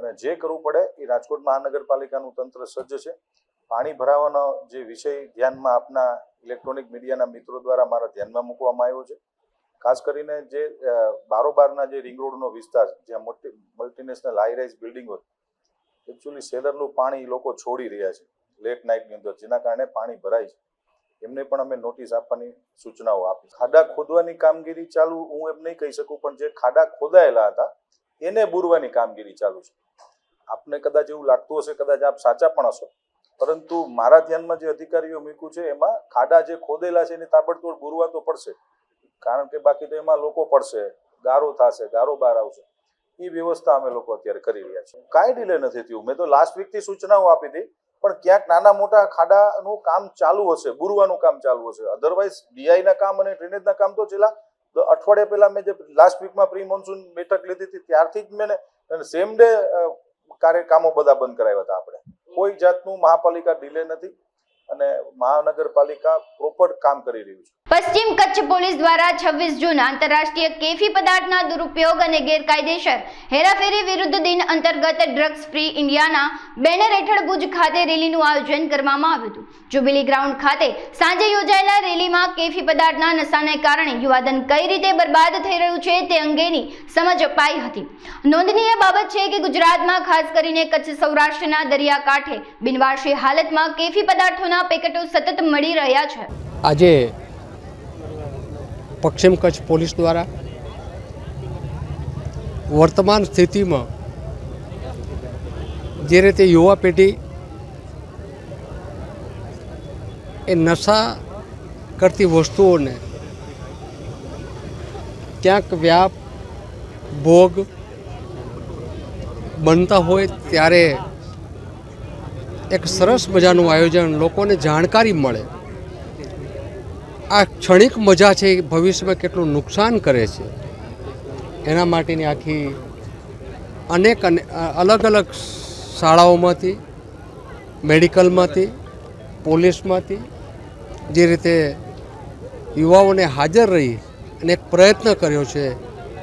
અને જે કરવું પડે એ રાજકોટ મહાનગરપાલિકાનું તંત્ર સજ્જ છે. પાણી ભરાવાનો જે વિષય ધ્યાનમાં આપના ઇલેક્ટ્રોનિક મીડિયાના મિત્રો દ્વારા મારા ધ્યાનમાં મૂકવામાં આવ્યો છે. ખાસ કરીને જે બારોબારના જે રિંગ રોડનો વિસ્તાર, જ્યાં મોટી મલ્ટીનેશનલ હાઈ રાઇઝ બિલ્ડિંગ હોય, એકચ્યુઅલી સેલરનું પાણી લોકો છોડી રહ્યા છે લેટ નાઇટની અંદર, જેના કારણે પાણી ભરાય છે. એમને પણ અમે નોટિસ આપવાની સૂચનાઓ આપી. ખાડા ખોદવાની કામગીરી ચાલુ હું એમ નહીં કહી શકું, પણ જે ખાડા ખોદાયેલા હતા એને બુરવાની કામગીરી ચાલુ છે. આપને કદાચ એવું લાગતું હશે, કદાચ આપ સાચા પણ હશો, પરંતુ મારા ધ્યાનમાં જે અધિકારીઓ મૂક્યું છે એમાં ખાડા જે ખોદેલા છે એને તાબડતોડ બુરવા તો પડશે, કારણ કે બાકી તો એમાં લોકો પડશે, ગારો થશે, ગારો બહાર આવશે. એ વ્યવસ્થા અમે લોકો અત્યારે કરી રહ્યા છીએ. કાંઈ ડિલે નથી થયું. મેં તો લાસ્ટ વીકથી સૂચનાઓ આપી હતી, પણ ક્યાંક નાના મોટા ખાડાનું કામ ચાલુ હશે, બુરવાનું કામ ચાલુ હશે. અધરવાઇઝ ડીઆઈના કામ અને ડ્રેનેજના કામ તો છેલ્લા અઠવાડિયા પહેલા મેં જે લાસ્ટ વીકમાં પ્રી મોન્સૂન બેઠક લીધી હતી ત્યારથી જ મેં સેમ ડે કામો બધા બંધ કરાવ્યા હતા. આપણે કોઈ જાતનું મહાપાલિકા ડિલે નથી અને મહાનગરપાલિકા પ્રોપર કામ કરી રહ્યું છે. પશ્ચિમ કચ્છ પોલીસ દ્વારા 26 જૂન આંતરરાષ્ટ્રીય કેફી પદાર્થના દુરુપયોગ અને ગેરકાયદેસર હેરાફેરી વિરુદ્ધ દિન અંતર્ગત ડ્રગ્સ ફ્રી ઇન્ડિયાના બેનર હેઠળ ભુજ ખાતે રેલીનું આયોજન કરવામાં આવ્યું હતું. જ્યુબિલી ગ્રાઉન્ડ ખાતે સાંજે યોજાયેલા રેલીમાં કેફી પદાર્થના નશાને કારણે યુવાધન કઈ રીતે બરબાદ થઈ રહ્યું છે તે અંગેની સમજ અપાઈ હતી. નોંધનીય બાબત છે કે ગુજરાતમાં ખાસ કરીને કચ્છ સૌરાષ્ટ્રના દરિયાકાંઠે બિનવારસી હાલતમાં કેફી પદાર્થોના પેકેટો સતત મળી રહ્યા છે. આજે પશ્ચિમ કચ્છ પોલીસ દ્વારા વર્તમાન સ્થિતિમાં જે રીતે યુવા પેઢી એ નશા કરતી વસ્તુઓને ક્યાંક વ્યાપ ભોગ બનતા હોય ત્યારે એક સરસ મજાનું આયોજન, લોકોને જાણકારી મળે. આ ક્ષણિક મજા છે એ ભવિષ્યમાં કેટલું નુકસાન કરે છે એના માટેની આખી અનેક અલગ અલગ શાળાઓમાંથી, મેડિકલમાંથી, પોલીસમાંથી જે રીતે યુવાઓને હાજર રહી અને એક પ્રયત્ન કર્યો છે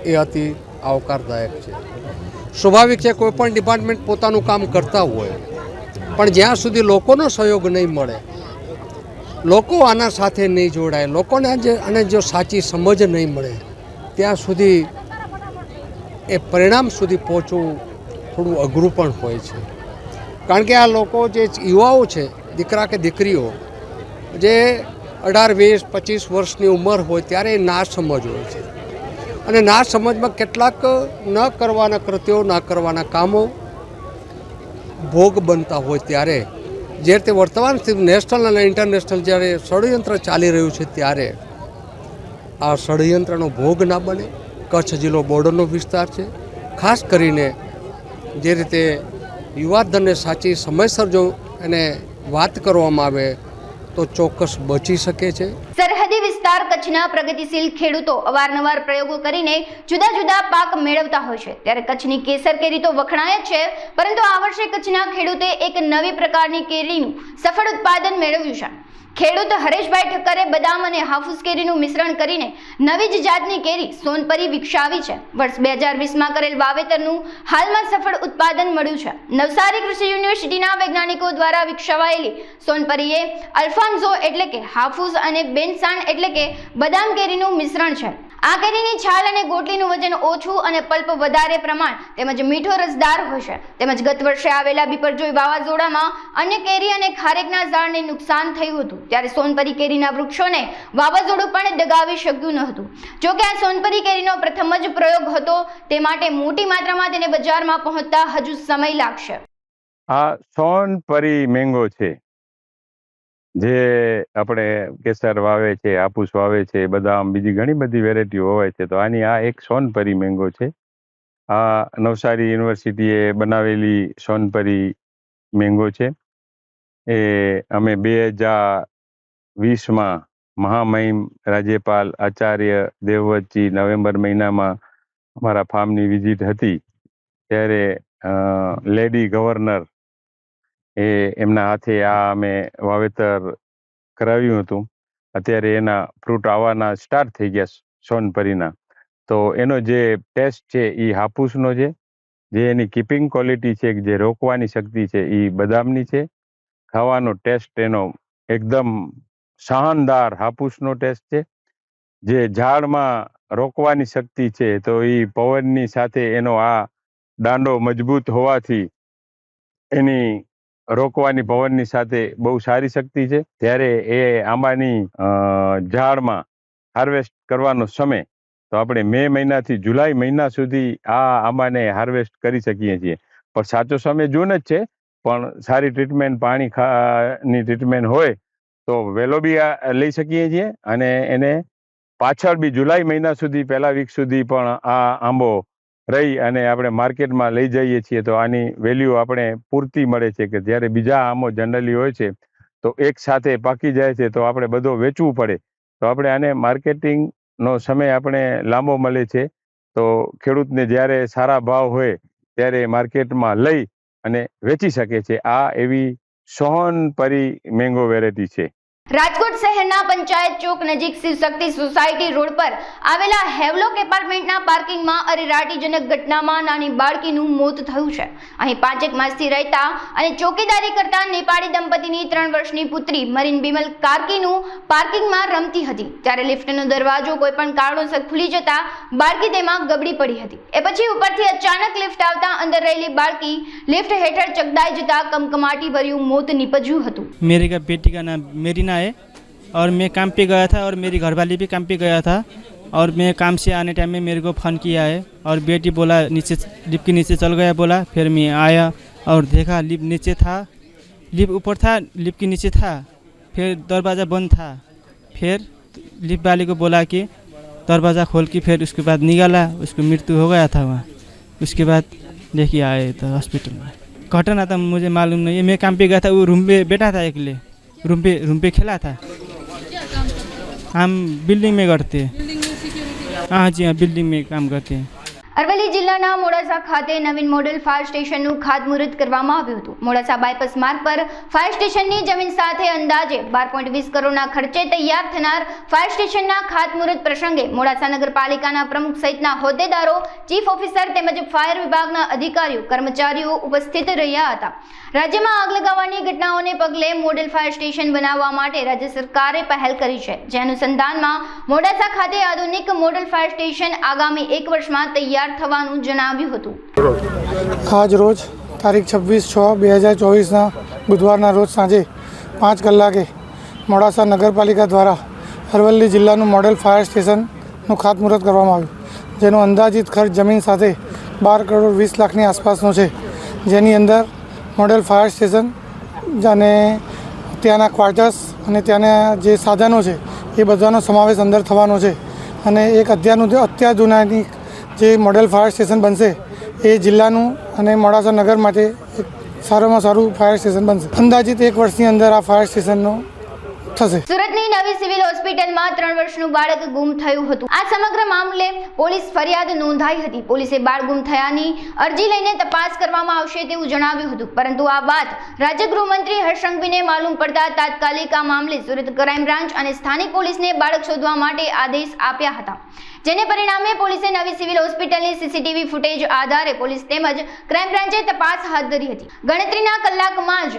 એ અતિ આવકારદાયક છે. સ્વાભાવિક છે, કોઈ પણ ડિપાર્ટમેન્ટ પોતાનું કામ કરતા હોય, પણ જ્યાં સુધી લોકોનો સહયોગ નહીં મળે, લોકો આના સાથે નહીં જોડાય, લોકોને આને જો સાચી સમજ નહીં મળે, ત્યાં સુધી એ પરિણામ સુધી પહોંચવું થોડું અઘરું પણ હોય છે. કારણ કે આ લોકો જે યુવાઓ છે, દીકરા કે દીકરીઓ જે 18, 20, 25 વર્ષની ઉંમર હોય ત્યારે એ ના સમજ હોય છે, અને ના સમજમાં કેટલાક ન કરવાના કૃત્યો, ના કરવાના કામો ભોગ બનતા હોય ત્યારે જે રીતે વર્તમાન નેશનલ અને ઇન્ટરનેશનલ જ્યારે ષડયંત્ર ચાલી રહ્યું છે ત્યારે આ ષડયંત્રનો ભોગ ના બને. કચ્છ જિલ્લો બોર્ડરનો વિસ્તાર છે. ખાસ કરીને જે રીતે યુવાધનને સાચી સમયસર જો એને વાત કરવામાં આવે તો ચોક્કસ બચી શકે છે. સરહદી વિસ્તાર કચ્છના પ્રગતિશીલ ખેડૂતો અવારનવાર પ્રયોગો કરીને જુદા જુદા પાક મેળવતા હોય છે, ત્યારે કચ્છની કેસર કેરી તો વખણાય જ છે, પરંતુ આ વર્ષે કચ્છના ખેડૂતે એક નવી પ્રકારની કેરીનું સફળ ઉત્પાદન મેળવ્યું છે. ખેડૂત હરેશભાઈ ઠક્કરે બદામ અને હાફૂસ કેરીનું મિશ્રણ કરીને નવી જ જાતની કેરી સોનપરી વિકસાવી છે. વર્ષ 2020માં કરેલ વાવેતરનું હાલમાં સફળ ઉત્પાદન મળ્યું છે. નવસારી કૃષિ યુનિવર્સિટીના વૈજ્ઞાનિકો દ્વારા વિકસાવાયેલી સોનપરીએ અલ્ફાન્ઝો એટલે કે હાફૂસ અને બેનસાન એટલે કે બદામ કેરીનું મિશ્રણ છે. આ કેરીની છાલ અને ગોટલીનું વજન ઓછું અને પલ્પ વધારે પ્રમાણ તેમજ મીઠો રસદાર હોય છે. તેમજ ગત વર્ષે આવેલા બિપરજોય વાવાઝોડામાં અન્ય કેરી અને ખારેકના ઝાડને નુકસાન થયું હતું, ત્યારે સોનપરી કેરીના વૃક્ષોને વાવાઝોડું પણ દગાવી શક્યું ન હતું. જોકે આ સોનપરી કેરીનો પ્રથમ જ પ્રયોગ હતો, તે માટે મોટી માત્રામાં તેને બજારમાં પહોંચતા હજુ સમય લાગશે. આ સોનપરી મેંગો છે, જે આપણે કેસર વાવે છે, હાપૂસ વાવે છે, બદામ, બીજી ઘણી બધી વેરાયટીઓ હોય છે, તો આની આ એક સોનપરી મેંગો છે. આ નવસારી યુનિવર્સિટીએ બનાવેલી સોનપરી મેંગો છે. એ અમે 2020માં મહામહિમ રાજ્યપાલ આચાર્ય દેવવ્રતજી નવેમ્બર મહિનામાં અમારા ફાર્મની વિઝિટ હતી, ત્યારે લેડી ગવર્નર એમના હાથે આ અમે વાવેતર કરાવ્યું હતું. અત્યારે એના ફ્રૂટ આવવાના સ્ટાર્ટ થઈ ગયા સોનપરીના. તો એનો જે ટેસ્ટ છે એ હાપૂસનો છે, જે એની કીપિંગ ક્વોલિટી છે, જે રોકવાની શક્તિ છે એ બદામની છે. ખાવાનો ટેસ્ટ એનો એકદમ શાનદાર હાપૂસનો ટેસ્ટ છે. જે ઝાડમાં રોકવાની શક્તિ છે, તો એ પવનની સાથે એનો આ દાંડો મજબૂત હોવાથી એની રોકવાની પવનની સાથે બહુ સારી શક્તિ છે. ત્યારે એ આંબાની ઝાડમાં હાર્વેસ્ટ કરવાનો સમય તો આપણે મે મહિનાથી જુલાઈ મહિના સુધી આ આંબાને હાર્વેસ્ટ કરી શકીએ છીએ. પણ સાચો સમય જૂન જ છે, પણ સારી ટ્રીટમેન્ટ, પાણી ની ટ્રીટમેન્ટ હોય તો વહેલો બી લઈ શકીએ છીએ, અને એને પાછળ બી જુલાઈ મહિના સુધી, પહેલા વીક સુધી પણ આ આંબો રહી અને આપણે માર્કેટમાં લઈ જઈએ છીએ તો આની વેલ્યુ આપણે પૂરતી મળે છે. કે જ્યારે બીજા આંબો જનરલી હોય છે તો એક સાથે પાકી જાય છે તો આપણે બધો વેચવું પડે, તો આપણે આને માર્કેટિંગનો સમય આપણે લાંબો મળે છે. તો ખેડૂતને જ્યારે સારા ભાવ હોય ત્યારે માર્કેટમાં લઈ અને વેચી શકે છે. આ એવી સોનપરી મેંગો વેરાયટી છે. રાજકોટ શહેરના પંચાયત ચોક નજીક શિવશક્તિ સોસાયટી રોડ પર આવેલા હેવલોક એપાર્ટમેન્ટના પાર્કિંગમાં અરેરાટીજનક ઘટનામાં નાની બાળકીનું મોત થયું છે. અહીં 5 માસથી રહેતા અને ચોકીદારી કરતા નેપાળી દંપતીની 3 વર્ષની પુત્રી મરીન બિમલ કાર્કીનું પાર્કિંગમાં રમતી હતી, ત્યારે લિફ્ટનો દરવાજો કોઈપણ કારણોસર ખુલી જતા બાળકી તેમાં ગબડી પડી હતી. એ પછી ઉપરથી અચાનક લિફ્ટ આવતા અંદર રહેલી બાળકી લિફ્ટ હેઠળ ચગદાઈ જતા કમકમાટી ભર્યું મોત નીપજ્યું હતું. मेरी का बेटी का नाम मेरीना है और मैं काम पे गया था और मेरी घरवाली भी काम पे गया था, और मैं काम से आने टाइम में मेरे को फ़ोन किया है और बेटी बोला नीचे लिफ्ट के नीचे चल गया बोला. फिर मैं आया और देखा लिफ्ट नीचे था, लिफ्ट ऊपर था, लिफ्ट के नीचे था, फिर दरवाज़ा बंद था. फिर लिफ्ट वाले को बोला कि दरवाज़ा खोल के, फिर उसके बाद निकाला, उसको मृत्यु हो गया था वहाँ. उसके बाद लेके आए तो हॉस्पिटल में. घटना था मुझे मालूम नहीं है, मैं काम पे गया था, वो रूम पे बैठा था अकेले, रूम पे खेला था. हम बिल्डिंग में करते हैं. हाँ जी हाँ, बिल्डिंग में काम करते हैं. અરવલ્લી જિલ્લાના મોડાસા ખાતે નવીન મોડેલ ફાયર સ્ટેશનનું ખાતમુહૂર્ત કરવામાં આવ્યું હતું. મોડાસા બાયપાસ માર્ગ પર ફાયર સ્ટેશનની જમીન સાથે અંદાજે 12.20 કરોડના ખર્ચે તૈયાર થનાર ફાયર સ્ટેશનના ખાતમુહૂર્ત પ્રસંગે મોડાસા નગરપાલિકાના પ્રમુખ સહિતના હોદ્દેદારો, ચીફ ઓફિસર તેમજ ફાયર વિભાગના અધિકારીઓ, કર્મચારીઓ ઉપસ્થિત રહ્યા હતા. રાજ્યમાં આગ લગાવવાની ઘટનાઓને પગલે મોડેલ ફાયર સ્ટેશન બનાવવા માટે રાજ્ય સરકારે પહેલ કરી છે, જે અનુસંધાનમાં મોડાસા ખાતે આધુનિક મોડેલ ફાયર સ્ટેશન આગામી 1 વર્ષમાં તૈયાર થવાનું જણાવ્યું હતું. આજ રોજ તારીખ 26/6/2024ના બુધવારના રોજ સાંજે 5 કલાકે મોડાસા નગરપાલિકા દ્વારા અરવલ્લી જિલ્લાનું મોડેલ ફાયર સ્ટેશનનું ખાતમુહૂર્ત કરવામાં આવ્યું, જેનો અંદાજિત ખર્ચ જમીન સાથે 12 કરોડ 20 લાખની આસપાસનો છે, જેની અંદર મોડેલ ફાયર સ્ટેશન અને ત્યાંના ક્વાર્ટર્સ અને ત્યાંના જે સાધનો છે એ બધાનો સમાવેશ અંદર થવાનો છે. અને એક અત્યાધુનિક જે મોડેલ ફાયર સ્ટેશન બનશે એ જિલ્લાનું અને મોડાસા નગર માટે એક સારામાં સારું ફાયર સ્ટેશન બનશે. અંદાજિત 1 વર્ષની અંદર આ ફાયર સ્ટેશનનો થશે. સુરતની નવી સિવિલ હોસ્પિટલમાં 3 વર્ષનું બાળક ગુમ થયું હતું. આ સમગ્ર મામલે પોલીસ ફરિયાદ નોંધાઈ હતી. પોલીસે બાળ ગુમ થયાની અરજી લઈને તપાસ કરવામાં આવશે તેવું જણાવ્યું હતું, પરંતુ આ વાત રાજ્ય ગૃહમંત્રી હર્ષ સંઘવીને માલુમ પડતા તાત્કાલિક આ મામલે સુરત ક્રાઇમ બ્રાન્ચ અને સ્થાનિક પોલીસને બાળક શોધવા માટે આદેશ આપ્યા હતા, જેને પરિણામે પોલીસે નવી સિવિલ હોસ્પિટલની સીસીટીવી ફૂટેજ આધારે પોલીસ તેમજ ક્રાઇમ બ્રાન્ચે તપાસ હાથ ધરી હતી. ગણતરીના કલાકમાં જ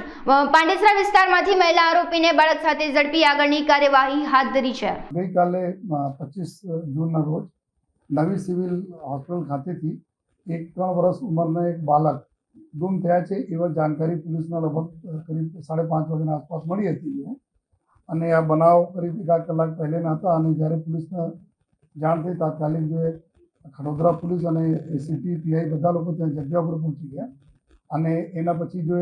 પાંડેસરા વિસ્તારમાંથી મહિલા આરોપીને બાળક સાથે ઝડપી આગળની કાર્યવાહી હાથ ધરી છે. ગઈકાલે 25 જૂનના રોજ નવી સિવિલ હોસ્પિટલ ખાતેથી એક 3 વર્ષ ઉંમરના એક બાળક ગુમ થયા છે એવા જાણકારી પોલીસના લગભગ કરીબ 5:30 વાગ્યાના આસપાસ મળી હતી. અને આ બનાવ કરીબ 1 કલાક પહેલાંના હતા. અને જ્યારે પોલીસને જાણ થઈ તાત્કાલિક જે ખડોદરા પોલીસ અને એસીપી, પીઆઈ બધા લોકો ત્યાં જગ્યા પર પહોંચી ગયા. અને એના પછી જો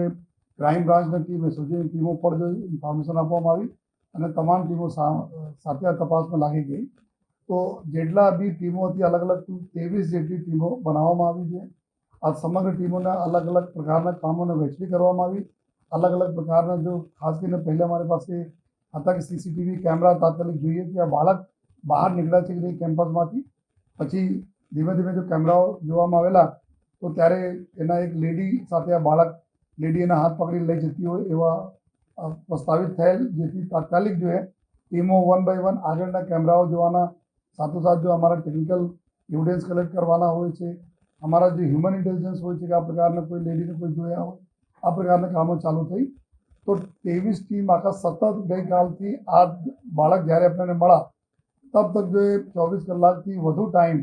ક્રાઇમ બ્રાન્ચની ટીમ, એસઓજીની ટીમો પર જો ઇન્ફોર્મેશન આપવામાં આવી અને તમામ ટીમો સાથે આ તપાસમાં લાગી ગઈ. તો જેટલા બી ટીમો હતી અલગ અલગ 23 જેટલી ટીમો બનાવવામાં આવી છે. આ સમગ્ર ટીમોના અલગ અલગ પ્રકારના કામોને વહેંચણી કરવામાં આવી. અલગ અલગ પ્રકારના જો ખાસ કરીને પહેલાં મારી પાસે હતા કે સીસીટીવી કેમેરા તાત્કાલિક જોઈએ કે આ બાળક બહાર નીકળ્યા છે કે નહીં કેમ્પસમાંથી. પછી ધીમે ધીમે જો કેમેરાઓ જોવામાં આવેલા તો ત્યારે એના એક લેડી સાથે આ બાળક, લેડી એના હાથ પકડી લઈ જતી હોય એવા પ્રસ્તાવિત થયેલ, જેથી તાત્કાલિક જો ટીમો 1 by 1 આગળના કેમેરાઓ જોવાના, સાથોસાથ જો અમારા ટેકનિકલ એવિડન્સ કલેક્ટ કરવાના હોય છે, અમારા જે હ્યુમન ઇન્ટેલિજન્સ હોય છે કે આ પ્રકારના કોઈ લેડીને કોઈ જોયા હોય, આ પ્રકારના કામો ચાલુ થઈ. તો 23 ટીમ આખા સતત ગઈકાલથી આ બાળક જ્યારે આપણને મળ્યા તબ તક જો 24 કલાકથી વધુ ટાઈમ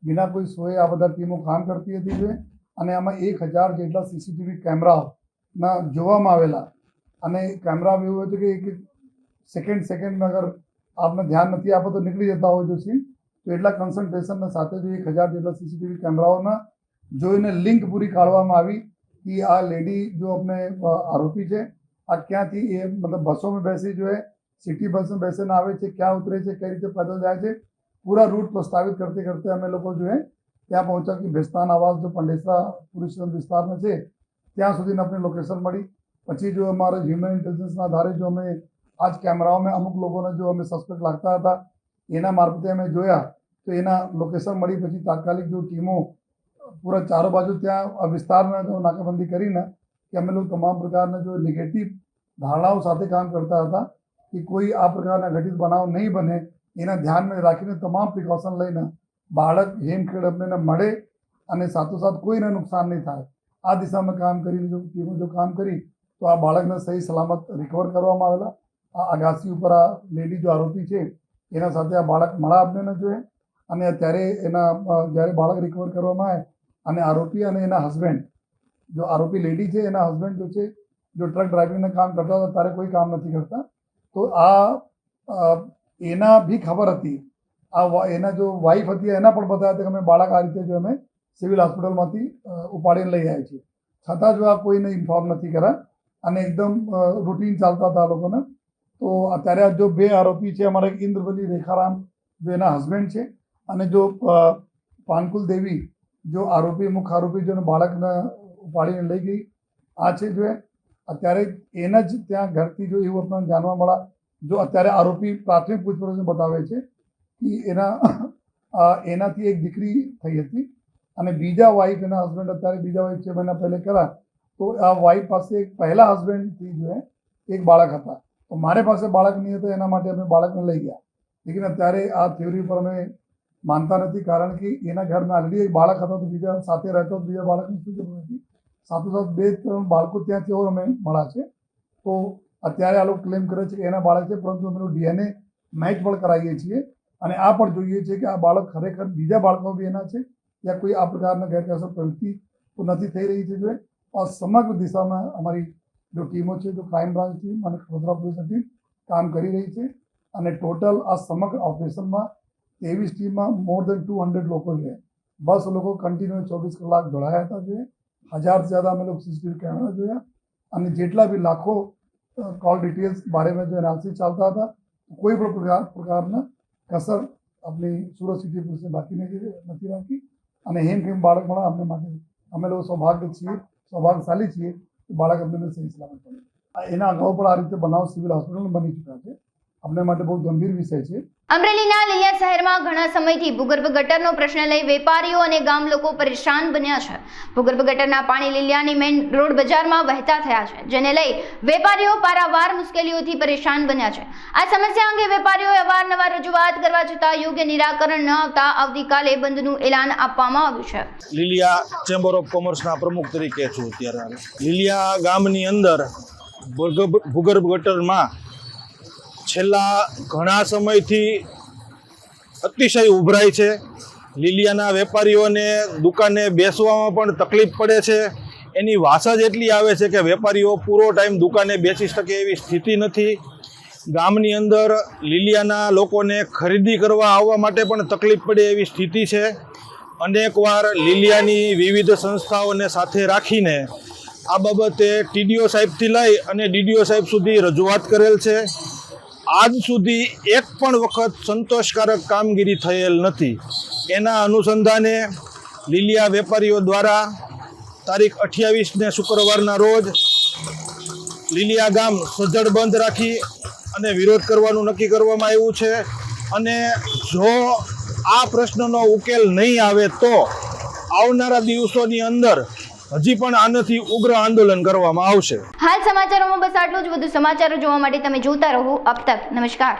બિના કોઈ સોએ આ બધા ટીમો કામ કરતી હતી જોઈએ. અને આમાં 1000 જેટલા સીસીટીવી કેમેરાઓના જોવામાં આવેલા. અને કેમેરામાં એવું હતું કે એક સેકન્ડમાં અગર આપને ધ્યાન નથી આપો તો નીકળી જતા હોય જો સીન. તો એટલા કન્સન્ટ્રેશનના સાથે જો 1000 જેટલા સીસીટીવી કેમેરાઓના જોઈને લિંક પૂરી કાઢવામાં આવી કે આ લેડી જો આપણે આરોપી છે, આ ક્યાંથી એ મતલબ બસોમાં બેસી જોઈએ, સિટી બસમાં બેસીને આવે છે, ક્યાં ઉતરે છે, કઈ રીતે પેદલ જાય છે, પૂરા રૂટ પ્રસ્તાવિત કરતે કરતે અમે લોકો જો ત્યાં પહોંચ્યા કે ભેસ્તાન આવાસ જો પાંડેસરા પોલીસ સ્ટેશન વિસ્તારમાં છે ત્યાં સુધીને આપણે લોકેશન મળી. પછી જો અમારા હ્યુમન ઇન્ટેલિજન્સના આધારે જો અમે આજ કેમેરાઓમાં અમુક લોકોને જો અમે સસ્પેક્ટ લાગતા હતા એના મારફતે અમે જોયા તો એના લોકેશન મળી. પછી તાત્કાલિક જો ટીમો પૂરા ચારો બાજુ ત્યાં વિસ્તારમાં જો નાકાબંધી કરીને કે અમે લોકો તમામ પ્રકારના જો નેગેટિવ ધારણાઓ સાથે કામ કરતા હતા કે કોઈ આ પ્રકારના ઘટિત બનાવ નહીં બને એના ધ્યાનમાં રાખીને તમામ પ્રિકોશન લઈને બાળક હેમખેડ અમને મળે અને સાથોસાથ કોઈને નુકસાન નહીં થાય આ દિશામાં કામ કરીને જો ટીમો જો કામ કરી તો આ બાળકને સહી સલામત રિકવર કરવામાં આવેલા. આ અગાસી ઉપર આ લેડી જો આરોપી છે એના સાથે આ બાળક મળા આપને જોઈએ. અને અત્યારે એના જ્યારે બાળક રિકવર કરવામાં આવે અને આરોપી અને એના હસબન્ડ, જો આરોપી લેડી છે એના હસબન્ડ જો છે જો ટ્રક ડ્રાઇવિંગના કામ કરતા હતા ત્યારે કોઈ કામ નથી કરતા. તો આ એના બી ખબર હતી, આ એના જો વાઈફ હતી એના પણ બતાવ્યા હતા કે અમે બાળક આ રીતે જો અમે સિવિલ હોસ્પિટલમાંથી ઉપાડીને લઈ આવ્યા છીએ. છતાં જો આ કોઈને ઇન્ફોર્મ નથી કર્યા અને એકદમ રૂટીન ચાલતા હતા આ લોકોને. તો અત્યારે જો 2 આરોપી છે, અમારા એક ઇન્દ્રવલી રેખારામ જો એના હસબન્ડ છે અને જો પાનકુલ દેવી જો આરોપી, મુખ્ય આરોપી જો બાળકને ઉપાડીને લઈ ગઈ આ છે જો અત્યારે એના જ ત્યાં ઘરથી જો એવું આપણને જાણવા મળ્યા. જો અત્યારે આરોપી પ્રાથમિક પૂછપરછ બતાવે છે કે એનાથી એક દીકરી થઈ હતી અને બીજા વાઈફ એના હસબન્ડ અત્યારે બીજા વાઈફ 6 મહિના પહેલે કર્યા તો આ વાઈફ પાસે એક પહેલા હસબન્ડથી જો એક બાળક હતા તો મારે પાસે બાળક નહીં હતું એના માટે અમે બાળકને લઈ ગયા લેકિન અત્યારે આ થિયરી પર અમે માનતા નથી કારણ કે એના ઘરમાં ઓલરેડી એક બાળક હતો તો બીજા સાથે રહેતો બીજા બાળકની શું જરૂર નથી સાથોસાથ 2-3 બાળકો ત્યાંથી ઓર અમે મળ્યા છે તો અત્યારે આ લોકો ક્લેમ કરે છે કે એના બાળક છે પરંતુ અમે DNA મેચ પણ કરાવીએ છીએ અને આ પણ જોઈએ છીએ કે આ બાળક ખરેખર બીજા બાળકો બી એના છે या कोई आ प्रकार गैरकायदेसर प्रवृत्ति तो नहीं थी रही है जो और समग्र दिशा में हमारी जो टीमों है जो क्राइम ब्रांच टीम और वडोदरा पुलिस टीम काम कर रही है और टोटल आ समग्र ऑपरेशन में 23 टीम में मोर देन 200 लोग जो है बस लोग कंटिन्यू 24 कलाक जोड़ाया था जो है 1000 से ज़्यादा हम लोग CCTV कैमरा जो है और जेटला भी लाखों कॉल डिटेल्स बारे में जो एनालिसिस चलता था कोई भी प्रकार कसर अपनी सूरत सिटी पुलिस ने बाकी नहीं राखी અને હેમખેમ બાળક મળે અમને માટે અમે લોકો સૌભાગ્યશાળી છીએ કે બાળક અમને સહી સલામત મળે એના અગાઉ પણ આ રીતે બનાવ સિવિલ હોસ્પિટલ બની ચૂક્યા છે અમને માટે બહુ ગંભીર વિષય છે અમરેલીના લીલિયા શહેરમાં ઘણા સમયથી ભૂગર્ભ ગટરનો પ્રશ્ન લઈ વેપારીઓ અને ગામ લોકો પરેશાન બન્યા છે ભૂગર્ભ ગટરના પાણી લીલિયાની મેઇન રોડ બજારમાં વહેતા થયા છે જેને લઈ વેપારીઓ પારાવાર મુશ્કેલીઓથી પરેશાન બન્યા છે આ સમસ્યા અંગે વેપારીઓએ અવારનવાર રજૂઆત કરવા છતાં યોગ્ય નિરાકરણ ન આવતા આવતીકાલે બંધનું એલાન આપવામાં આવ્યું છે લીલિયા ચેમ્બર ઓફ કોમર્સના પ્રમુખ તરીકે છું અત્યારે લીલિયા ગામની અંદર ભૂગર્ભ ગટરમાં છેલ્લા ઘણા સમયથી અતિશય ઉભરાય છે લીલિયાના વેપારીઓને દુકાને બેસવામાં પણ તકલીફ પડે છે એની વાસા જ એટલી આવે છે કે વેપારીઓ પૂરો ટાઈમ દુકાને બેસી શકે એવી સ્થિતિ નથી ગામની અંદર લીલિયાના લોકોને ખરીદી કરવા આવવા માટે પણ તકલીફ પડે એવી સ્થિતિ છે અનેકવાર લીલિયાની વિવિધ સંસ્થાઓને સાથે રાખીને આ બાબતે TDO સાહેબથી લઈ અને DDO સાહેબ સુધી રજૂઆત કરેલ છે આજ સુધી એક પણ વખત સંતોષકારક કામગીરી થયેલ નથી એના અનુસંધાને લીલિયા વેપારીઓ દ્વારા તારીખ 28ને શુક્રવારના રોજ લીલિયા ગામ સજ્જડ બંધ રાખી અને વિરોધ કરવાનું નક્કી કરવામાં આવ્યું છે અને જો આ પ્રશ્નનો ઉકેલ નહીં આવે તો આવનારા દિવસોની અંદર હજી પણ આનાથી ઉગ્ર આંદોલન કરવામાં આવશે હાલ સમાચારોમાં બસ આટલું જ વધુ સમાચારો જોવા માટે તમે જોતા રહો અબ તક નમસ્કાર